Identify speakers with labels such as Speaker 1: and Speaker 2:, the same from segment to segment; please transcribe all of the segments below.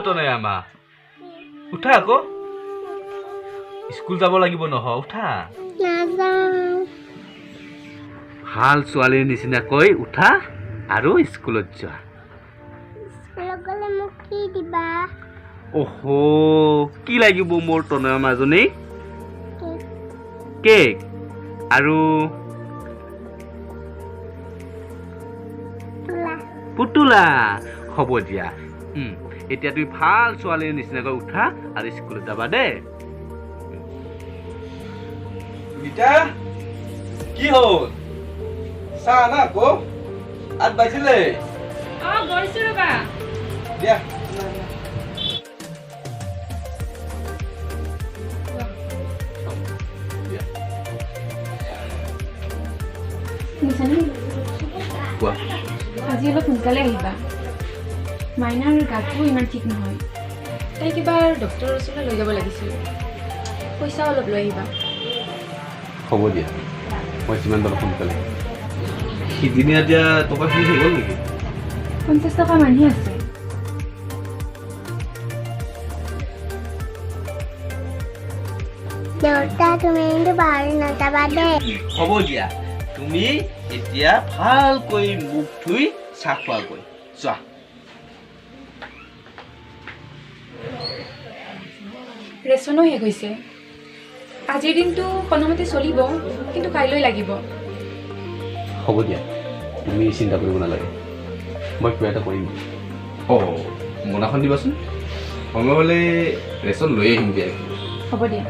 Speaker 1: তনয়ামা উঠা আকৌ স্কুল যাব লাগিব নহ উঠা ভাল ছোৱালীৰ নিচিনাকৈ উঠা আৰু স্কুলত যোৱা ওহো কি লাগিব মোৰ তনয়ামাজনী কেক আৰু পুতুলা হ'ব দিয়া এতিয়া তুমি ভাল ছোৱালীৰ নিচিনাকৈ উঠা আৰু স্কুলত যাবা দেই গীতা কি হ'ল চাহ না আকৌ আঠ বাজিলে
Speaker 2: গৈছো ৰবা
Speaker 1: দিয়া কোৱা
Speaker 2: আজি অলপ সোনকালে আহিবা মাইনাৰ গাটো ইমান ঠিক নহয় তাই কিবা ডক্টৰৰ ওচৰলৈ লৈ যাব লাগিছিল পইচা অলপ লৈ আহিবা
Speaker 1: হ'ব দিয়া মই যিমান পাৰোঁ সোনকালে সিদিনা এতিয়া টকা খিনি হৈ গ'ল নেকি
Speaker 2: 50 টকা মানহে আছে
Speaker 3: দেউতা তুমি কিন্তু বাহিৰ নাযাবা দেই
Speaker 1: হ'ব দিয়া তুমি এতিয়া ভালকৈ মুখ ধুই চাহ খোৱাকৈ যোৱা
Speaker 2: ৰেচনো শেষ হৈছে আজিৰ দিনটো কোনোমতে চলিব কিন্তু কাইলৈ লাগিব
Speaker 1: হ'ব দিয়া তুমি চিন্তা কৰিব নালাগে মই কিবা এটা কৰিম মোনাখন দিবাচোন সময় হ'লে ৰেচন লৈ আহিম দিয়া
Speaker 2: হ'ব দিয়া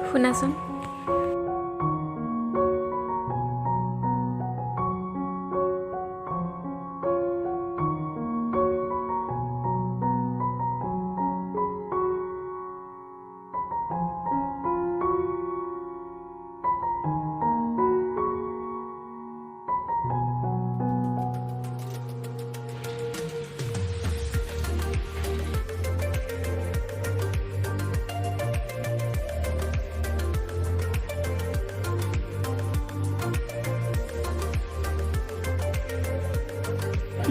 Speaker 2: শুনাচোন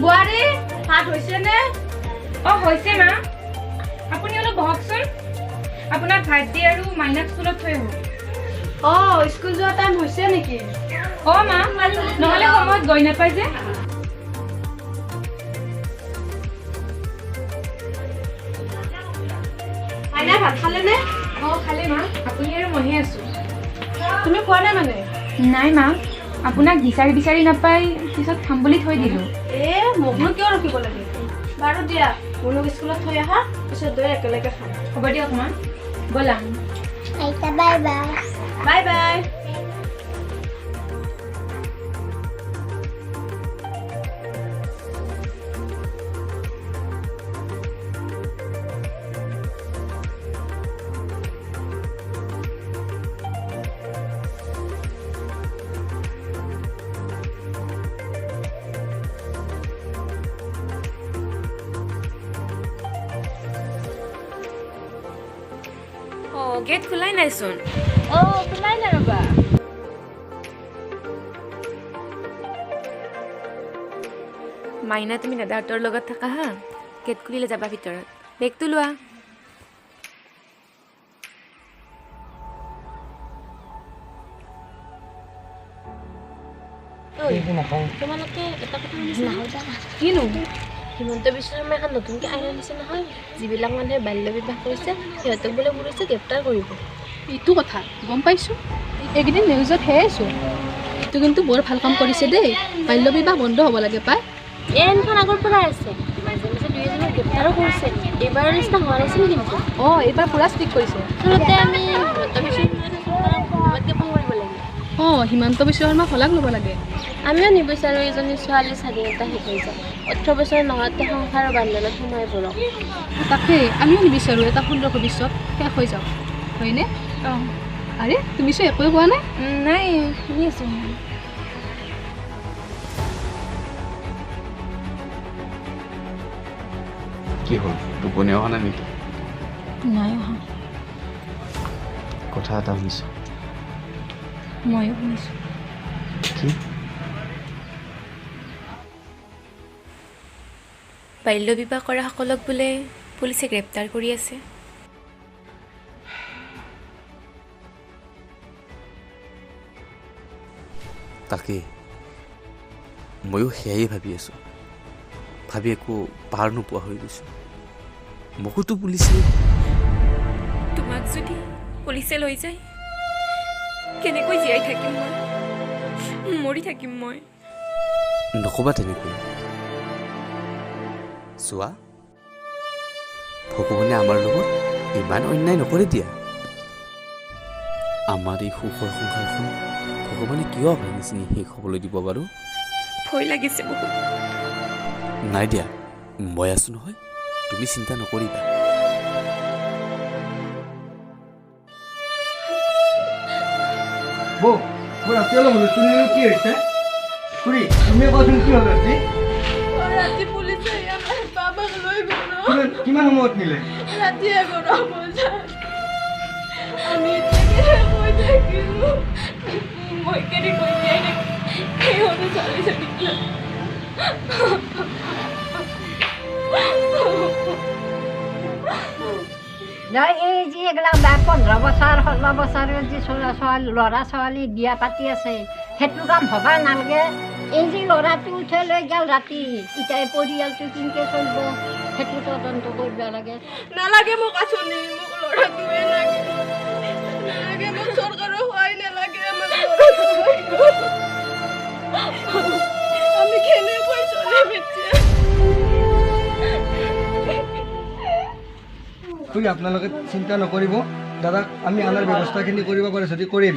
Speaker 2: বুৱাৰী ভাত হৈছে নে হৈছে মা আপুনি অলপ বহকচোন আপোনাক ভাইটি আৰু মাইনাক স্কুলত থৈ আহোঁ স্কুল যোৱা টাইম হৈছে নেকি মা নহ'লে সময়ত গৈ নাপায় যে মাইনা ভাত খালেনে খালে মা আপুনি আৰু মইহে আছোঁ তুমি খোৱা নাই মানে নাই মা আপোনাক বিচাৰি বিচাৰি নাপাই পিছত খাম বুলি থৈ দিলোঁ মোকনো কিয় ৰখিব লাগে বাৰু দিয়া মোৰক স্কুলত থৈ আহা পিছত দুই একেলগে খাম হ'ব দিয়ক মা ব'লা
Speaker 3: bye bye
Speaker 2: bye bye gate খোলাই নাইচোন খোলাই নাই ৰবা মাইনা তুমি দাদাহঁতৰ লগত থাকা হা গেট খুলিলে যাবা ভিতৰত বেগটো লোৱা
Speaker 4: তোমালোকে এটা কথা
Speaker 2: কিনো
Speaker 4: হিমন্ত বিশ্ব শৰ্মাই এখন নতুনকৈ আইন আনিছে নহয় যিবিলাক মানুহে বাল্য বিবাহ কৰিছে সিহঁতক বোলে পুলিচে গ্ৰেপ্তাৰ কৰিব
Speaker 5: এইটো কথা গম পাইছোঁ এইকেইদিন নিউজত হেৰাইছোঁ এইটো কিন্তু বৰ ভাল কাম কৰিছে দেই বাল্য বিবাহ বন্ধ হ'ব লাগে পাই
Speaker 4: এই আইনখন আগৰ পৰাই আছে মাজে মাজে দুই এজনক গ্ৰেপ্তাৰো কৰিছে এইবাৰৰ নিচিনা হোৱা নাছিল কিন্তু
Speaker 5: এইবাৰ পূৰা ষ্ট্ৰিক কৰিছে
Speaker 4: আচলতে আমি হিমন্ত বিশ্ব শৰ্মাক কৰিব লাগে
Speaker 5: হিমন্ত বিশ্ব শৰ্মাক শলাগ ল'ব লাগে
Speaker 4: আমিও নিবিচাৰোঁ এজনী ছোৱালীৰ স্বাধীনতা শেষ হৈ যায় 18 বছৰ নহওঁতে সংসাৰৰ বান্ধোনত সোমাই পৰক
Speaker 5: তাকেই আমিও নিবিচাৰোঁ এটা সুন্দৰ ভৱিষ্যত শেষ হৈ যাওক হয়নে আৰে তুমিচোন একোৱে কোৱা নাই
Speaker 2: নাই শুনি আছোঁ
Speaker 1: কি হ'ল টোপনি অহা নাই নেকি
Speaker 2: নাই অহা
Speaker 1: কথা এটা শুনিছোঁ
Speaker 2: ময়ো শুনিছোঁ। বাল্য বিবাহ কৰাসকলক বোলে পুলিচে গ্ৰেপ্তাৰ কৰি আছে।
Speaker 1: তাকে ময়ো সেয়াই ভাবি আছোঁ। ভাবি একো পাৰ নোপোৱা হৈ গৈছোঁ। মোকোতো পুলিচে
Speaker 2: তোমাক যদি পুলিচে লৈ যায় কেনেকৈ জীয়াই থাকিম মই? মৰি থাকিম মই।
Speaker 1: নক'বা তেনেকৈ। চোৱা, ভগৱানে আমাৰ লগত ইমান অন্যায় নকৰে দিয়া। আমাৰ এই সুখৰ সংসাৰখন ভগৱানে কিয় ভাঙি চিঙি শেষ হ'বলৈ দিব বাৰু?
Speaker 2: ভয় লাগিছে বহুত।
Speaker 1: নাই দিয়া, মই আছোঁ নহয়, তুমি চিন্তা নকৰিবা।
Speaker 6: বৌ মই ৰাতি অলপ শুনিলো কি হৈছে? খুৰী তুমি কোৱাচোন কি হ'ল ৰাতি?
Speaker 4: ৰাতি পুলিচে বাবাক লৈ গ'ল।
Speaker 6: কিমান সময়ত নিলে?
Speaker 4: ৰাতি 11 বজাত। আমি কৈ থাকিলোঁ মই কেনেকৈ জীয়াই থাকিম সেই সৰু ছোৱালীজনীক।
Speaker 7: নাই এই যি এইবিলাক 15 বছৰ 16 বছৰৰ যি ল'ৰা ছোৱালী বিয়া পাতি আছে সেইটো কাম হ'বা নালাগে। এই যি ল'ৰাটো উঠাই লৈ গ'ল ৰাতি, এতিয়া পৰিয়ালটো কেনেকৈ চলিব সেইটো তদন্ত কৰিব লাগে।
Speaker 4: নালাগে মোক আঁচনি, মোক ল'ৰাটোৱে লাগে। নালাগে মোক চৰকাৰৰ সহায় নালাগে। আমাক আমি কেনেকৈ চলিম এতিয়া?
Speaker 6: খুৰী আপোনালোকে চিন্তা নকৰিব, দাদাক আমি আনাৰ ব্যৱস্থাখিনি কৰিব পাৰে যদি কৰিম।